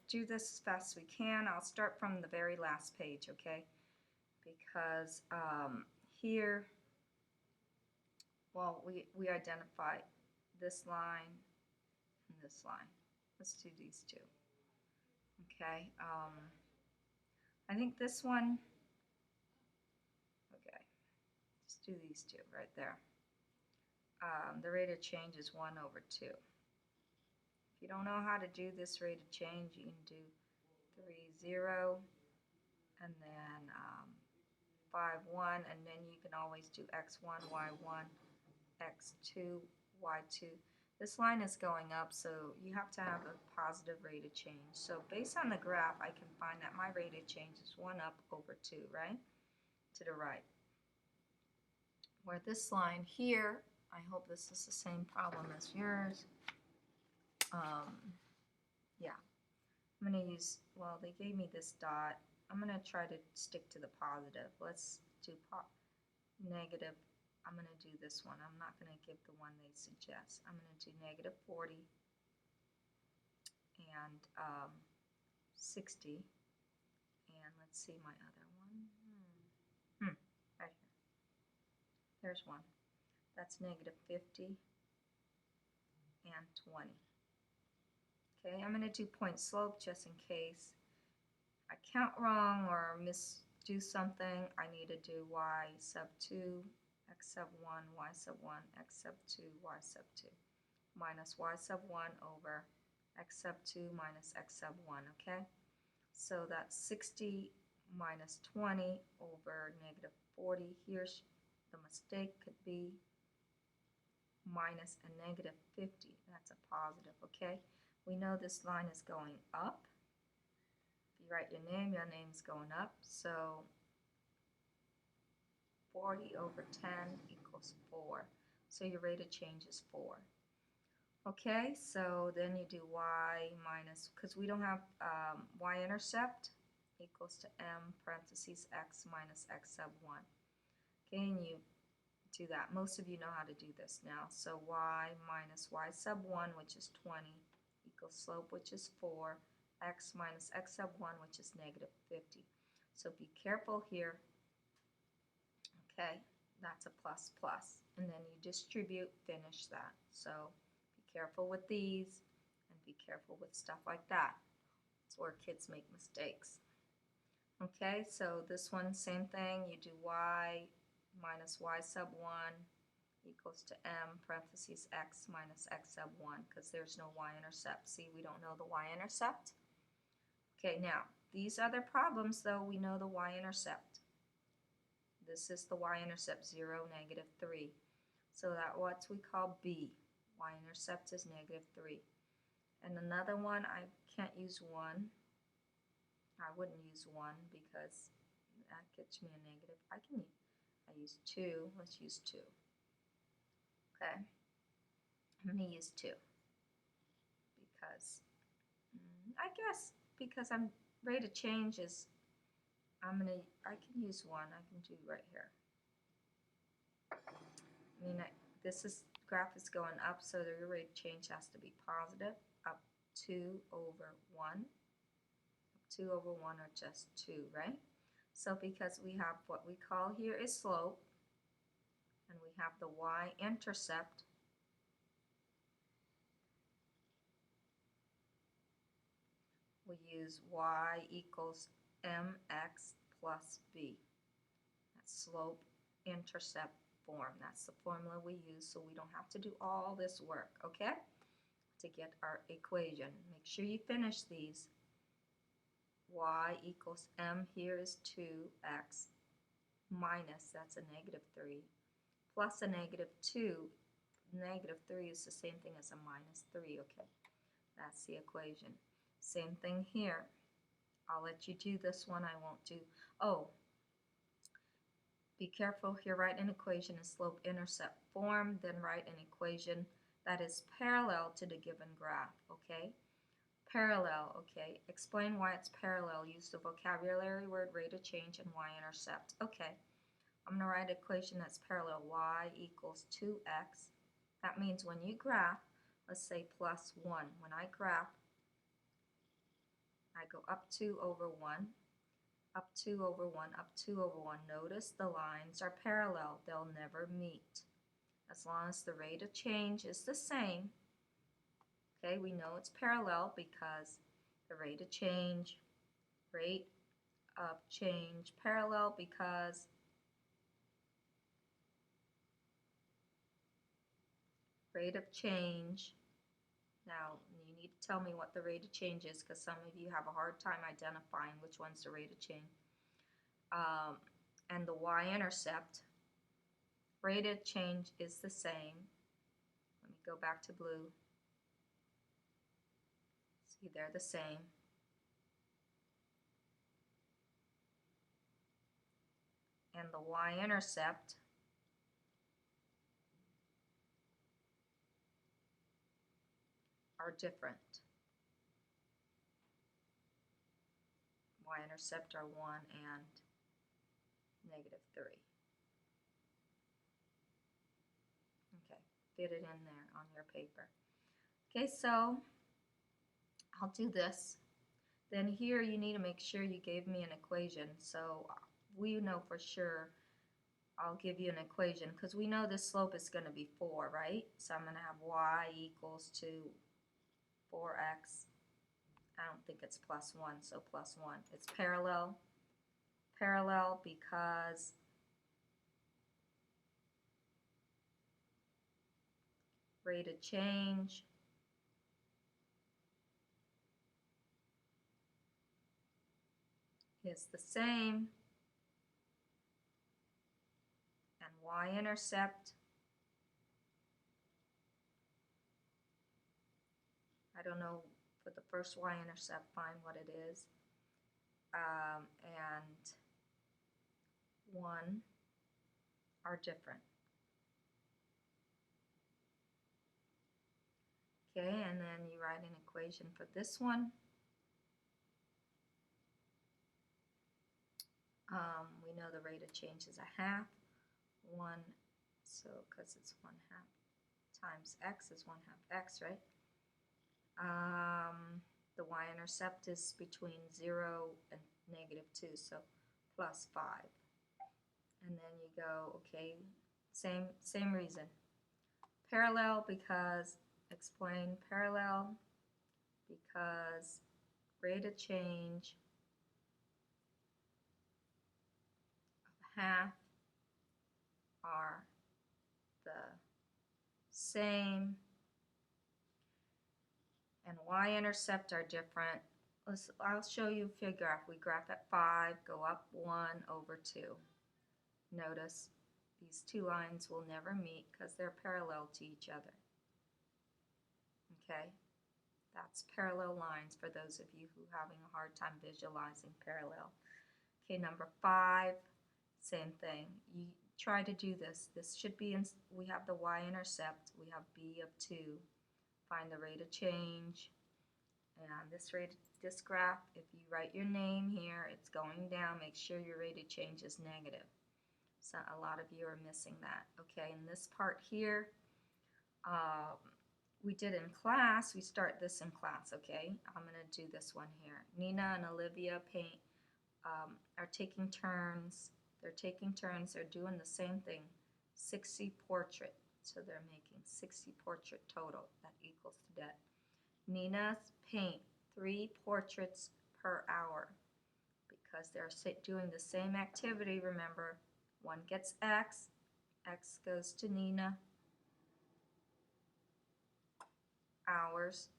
do this as fast as we can. I'll start from the very last page, okay? Because here, well, we identify this line and this line. Let's do these two, okay? I think this one, okay, let's do these two right there. The rate of change is 1 over 2. If you don't know how to do this rate of change, you can do 3, 0, and then 5, 1, and then you can always do x1, y1, x2, y2. This line is going up, so you have to have a positive rate of change. So based on the graph, I can find that my rate of change is 1 up over 2, right? To the right. Where this line here, I hope this is the same problem as yours. Yeah, I'm going to use, well, they gave me this dot. I'm going to try to stick to the positive. Let's do negative. I'm going to do this one. I'm not going to give the one they suggest. I'm going to do negative 40 and 60. And let's see my other one. Right here. There's one. That's negative 50 and 20. Okay, I'm going to do point slope just in case I count wrong or do something. I need to do y sub 2, x sub 1, y sub 1, x sub 2, y sub 2, minus y sub 1 over x sub 2 minus x sub 1, okay? So that's 60 minus 20 over negative 40. Here's the mistake, could be minus a negative 50. That's a positive, okay? We know this line is going up. If you write your name's going up. So 40 over 10 equals 4. So your rate of change is 4. Okay, so then you do y minus, because we don't have y-intercept, equals to m parentheses x minus x sub 1. Okay, and you do that. Most of you know how to do this now. So y minus y sub 1, which is 20, equals slope, which is 4, x minus x sub 1, which is negative 50. So be careful here. Okay, that's a plus plus. And then you distribute, finish that. So be careful with these and be careful with stuff like that. It's where kids make mistakes. Okay, so this one, same thing. You do y minus y sub 1 equals to m parentheses x minus x sub 1 because there's no y-intercept. See, we don't know the y-intercept. Okay, now, these other problems, though, we know the y-intercept. This is the y-intercept, 0, negative 3. So that what we call B. Y-intercept is negative 3. And another one, I can't use 1. I wouldn't use 1 because that gets me a negative. I use 2. Let's use 2. Okay. I'm going to use 2 because I guess because I'm rate of change is I can use 1. I can do right here. I mean, graph is going up, so the rate of change has to be positive. Up 2 over 1. Up 2 over 1 or just 2, right? So because we have what we call here is slope, and we have the y-intercept, we use y equals mx plus b. That's slope-intercept form. That's the formula we use, so we don't have to do all this work, okay? To get our equation. Make sure you finish these. Y equals m here is 2x minus, that's a negative 3, plus a negative 2. Negative 3 is the same thing as a minus 3, okay? That's the equation. Same thing here. I'll let you do this one. I won't do, oh, be careful here. Write an equation in slope-intercept form, then write an equation that is parallel to the given graph, okay? Parallel, okay. Explain why it's parallel. Use the vocabulary word rate of change and y-intercept. Okay, I'm going to write an equation that's parallel. Y equals 2x. That means when you graph, let's say plus 1. When I graph go up 2 over 1, up 2 over 1, up 2 over 1. Notice the lines are parallel. They'll never meet. As long as the rate of change is the same, okay, we know it's parallel because the rate of change, parallel because rate of change. Now, you need to tell me what the rate of change is because some of you have a hard time identifying which one's the rate of change. And the y-intercept, rate of change is the same. Let me go back to blue. See, they're the same. And the y-intercept are different. Y-intercept are 1 and -3. Okay, fit it in there on your paper. Okay, so I'll do this. Then here you need to make sure you gave me an equation. So we know for sure I'll give you an equation because we know this slope is going to be 4, right? So I'm going to have y equals to 4x. I don't think it's plus 1, so plus 1. It's parallel. Parallel because rate of change is the same, and y-intercept, I don't know for the first y-intercept, find what it is, and 1 are different. Okay, and then you write an equation for this one. We know the rate of change is 1/2. 1, so because it's 1/2 times x is 1/2 x, right? The y-intercept is between 0 and -2, so plus 5. And then you go, okay, same reason. Parallel because, explain parallel because rate of change of 1/2 are the same, and y-intercept are different. I'll show you a figure graph. We graph at 5, go up 1 over 2. Notice these two lines will never meet because they're parallel to each other. Okay, that's parallel lines for those of you who are having a hard time visualizing parallel. Okay, number 5, same thing. You try to do this. This should be in, we have the y-intercept, we have b of 2. Find the rate of change. And this graph, if you write your name here, it's going down. Make sure your rate of change is negative. So a lot of you are missing that. Okay, in this part here, we did in class. We start this in class. Okay, I'm going to do this one here. Nina and Olivia are taking turns. They're taking turns. They're doing the same thing. 60 portrait. So they're making 60 portrait total. That equals to that. Nina paint 3 portraits per hour because they're doing the same activity. Remember, one gets X, X goes to Nina, hours,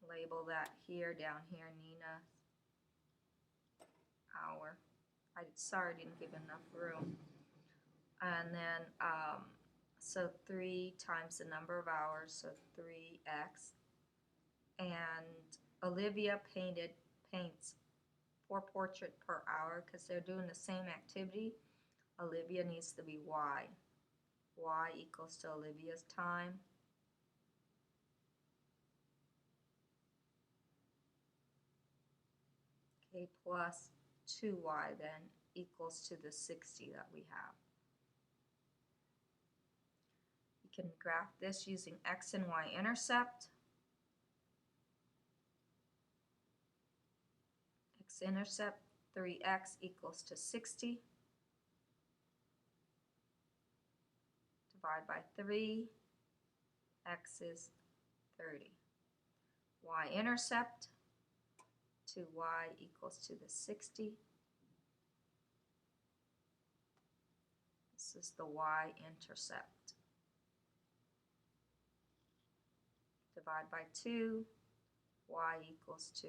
label that here, down here, Nina, hour. Sorry, I didn't give enough room. And then, so 3 times the number of hours, so 3x. And Olivia paints 4 portraits per hour because they're doing the same activity. Olivia needs to be y. Y equals to Olivia's time. Okay, plus 2y then equals to the 60 that we have. You can graph this using x and y intercept. x-intercept 3x equals to 60. Divide by 3, x is 30. Y-intercept 2y equals to the 60. This is the y-intercept. Divide by 2, y equals to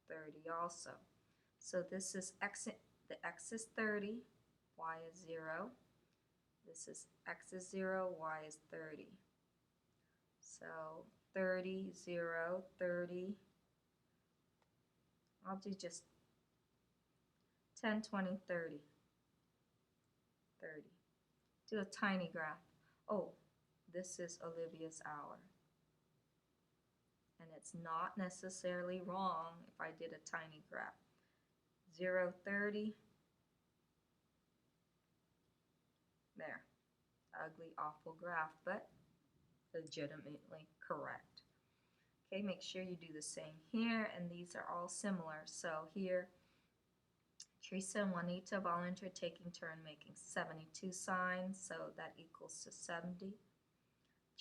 30 also. So this is x, the x is 30, y is 0. This is x is 0, y is 30. So 30, 0, 30. I'll do just 10, 20, 30. 30. Do a tiny graph. Oh, this is Olivia's hour. And it's not necessarily wrong if I did a tiny graph. 0, 30. There. Ugly, awful graph, but legitimately correct. Okay, make sure you do the same here, and these are all similar. So here, Teresa and Juanita volunteered taking turn making 72 signs, so that equals to 70.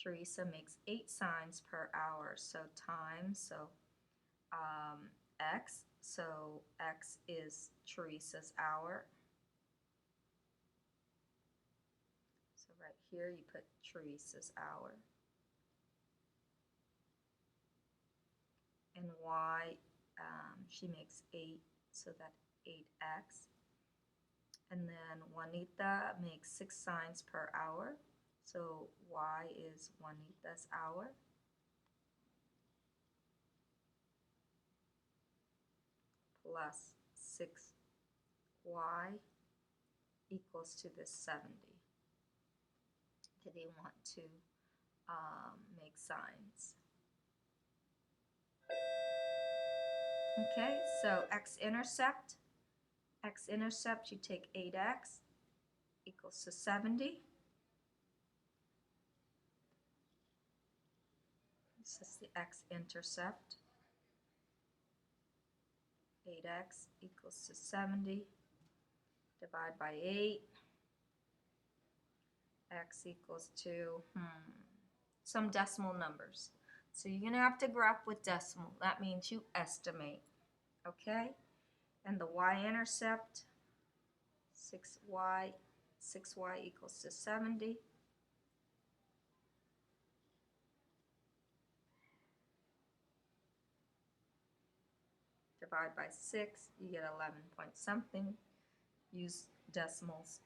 Teresa makes 8 signs per hour, so times, so x, so x is Teresa's hour. So right here you put Teresa's hour. And y, she makes 8, so that 8x. And then Juanita makes 6 signs per hour, so y is Juanita's hour. Plus 6y equals to this 70. Do they want to make signs? Okay, so x-intercept, you take 8x equals to 70. This is the x-intercept. 8x equals to 70. Divide by 8. X equals to some decimal numbers. So you're going to have to graph with decimal. That means you estimate. Okay? And the y-intercept, 6y equals to 70. Divide by 6, you get 11 point something. Use decimals.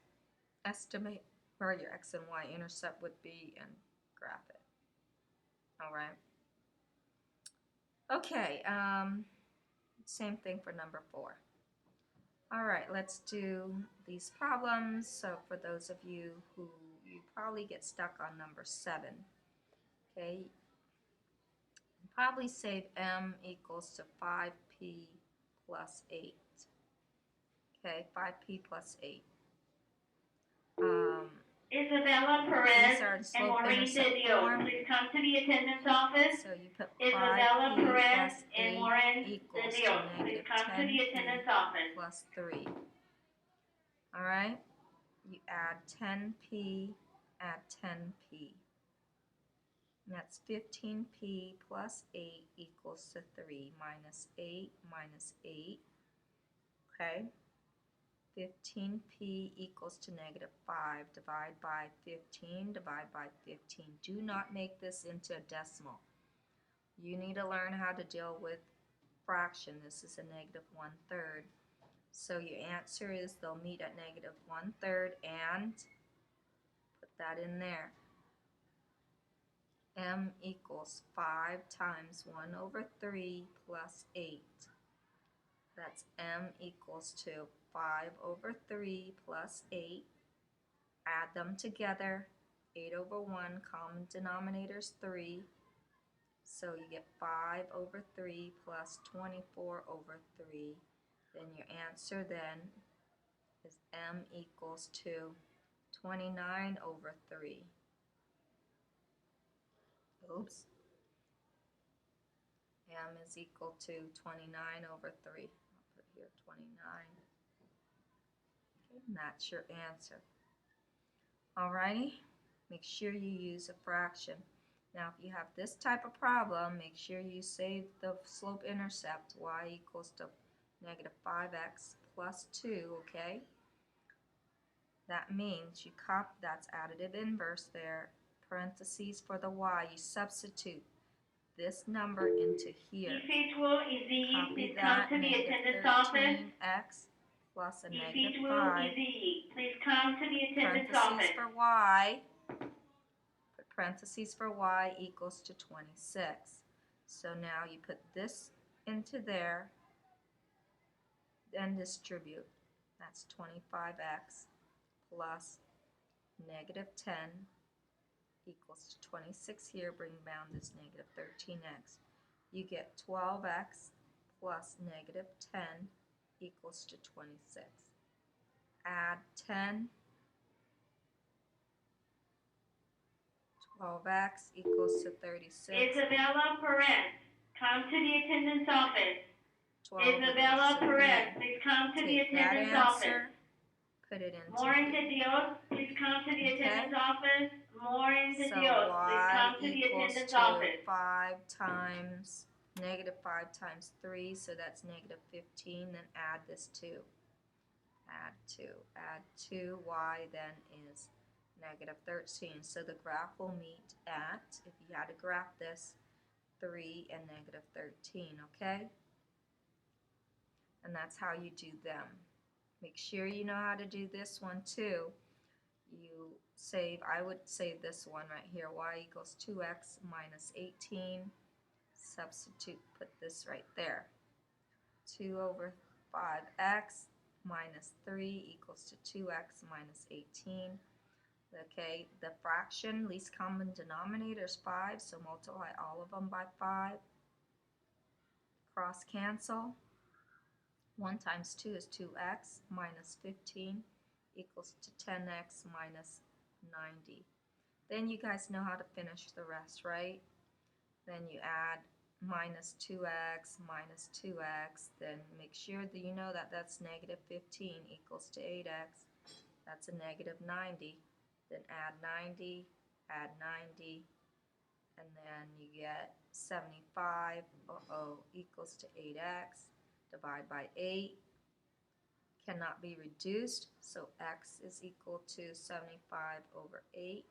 Estimate where your x and y intercept would be and graph it. All right. Okay, same thing for number 4. All right, let's do these problems. So for those of you who you probably get stuck on number 7, okay, probably save m equals to 5p plus 8. Okay, 5p plus 8. Isabella Perez and Maureen Didio, please come to the attendance office. So you put Isabella 5p Perez plus 8 and Maureen equals Didio, to please negative come to the 10p attendance office. plus 3. All right, you add 10p, add 10p. And that's 15p plus 8 equals to 3 minus 8 minus 8. Okay. 15p equals to negative 5. Divide by 15, divide by 15. Do not make this into a decimal. You need to learn how to deal with fraction. This is a negative 1/3. So your answer is they'll meet at negative 1/3 and put that in there. M equals 5 times 1/3 plus 8. That's m equals to 5/3 plus 8. Add them together. 8/1, common denominator is 3. So you get 5/3 plus 24/3. Then your answer then is m equals to 29/3. M is equal to 29 over 3. I'll put here 29. Okay, and that's your answer. Alrighty, make sure you use a fraction. Now if you have this type of problem, make sure you save the slope-intercept, y equals to negative 5x plus 2, okay? That means you that's additive inverse there, parentheses for the y, you substitute this number into here. Individual is the Copy please that, come to the negative attendance office. 13x plus a negative Individual 5, is the please come to the attendance parentheses office. for y, put parentheses for y equals to 26. So now you put this into there, then distribute. That's 25x plus negative 10 equals to 26 here, bring down this negative 13x. You get 12x plus negative 10 equals to 26. Add 10. 12x equals to 36. Isabella Perez, come to the attendance office. 12 Isabella equals to Perez, 3. please come to the Take that attendance office. answer, put it into Morin here. de Dios, please come to the Okay. attendance office. Morin de So Dios, please y come to the equals attendance to office. 5 times, negative 5 times 3, so that's negative 15, then add this 2. Add 2. Add 2, y then is negative 13. So the graph will meet at, if you had to graph this, 3 and negative 13, okay? And that's how you do them. Make sure you know how to do this one too. You save, I would save this one right here, y equals 2x minus 18. Substitute, put this right there. 2 over 5x minus 3 equals to 2x minus 18. Okay, the fraction, least common denominator is 5, so multiply all of them by 5. Cross cancel. 1 times 2 is 2x minus 15 equals to 10x minus 90. Then you guys know how to finish the rest, right? Then you add minus 2x minus 2x, then make sure that you know that that's negative 15 equals to 8x. That's a negative 90. Then add 90, add 90, and then you get 75 equals to 8x. Divide by 8. Cannot be reduced, so x is equal to 75 over 8.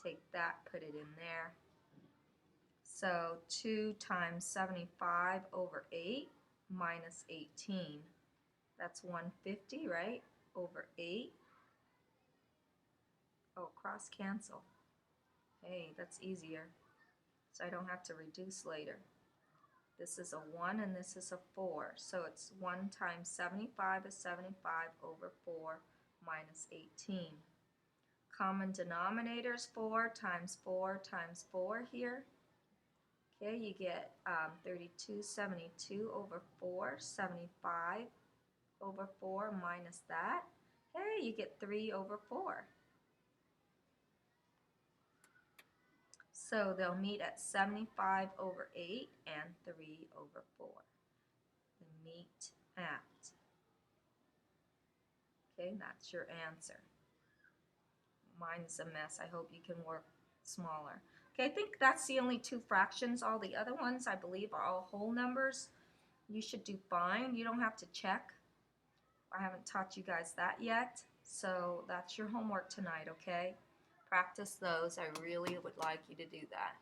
Take that, put it in there. So 2 times 75 over 8 minus 18. That's 150, right? Over 8. Oh, cross cancel. Hey, that's easier. So I don't have to reduce later. This is a 1 and this is a 4. So it's 1 times 75 is 75 over 4 minus 18. Common denominator is 4 times 4 times 4 here. Okay, you get 32, 72 over 4, 75 over 4 minus that. Hey, you get 3 over 4. So they'll meet at 75 over 8 and 3 over 4. They meet at. Okay, that's your answer. Mine is a mess. I hope you can work smaller. Okay, I think that's the only 2 fractions. All the other ones, I believe, are all whole numbers. You should do fine. You don't have to check. I haven't taught you guys that yet. So that's your homework tonight, okay? Practice those. I really would like you to do that.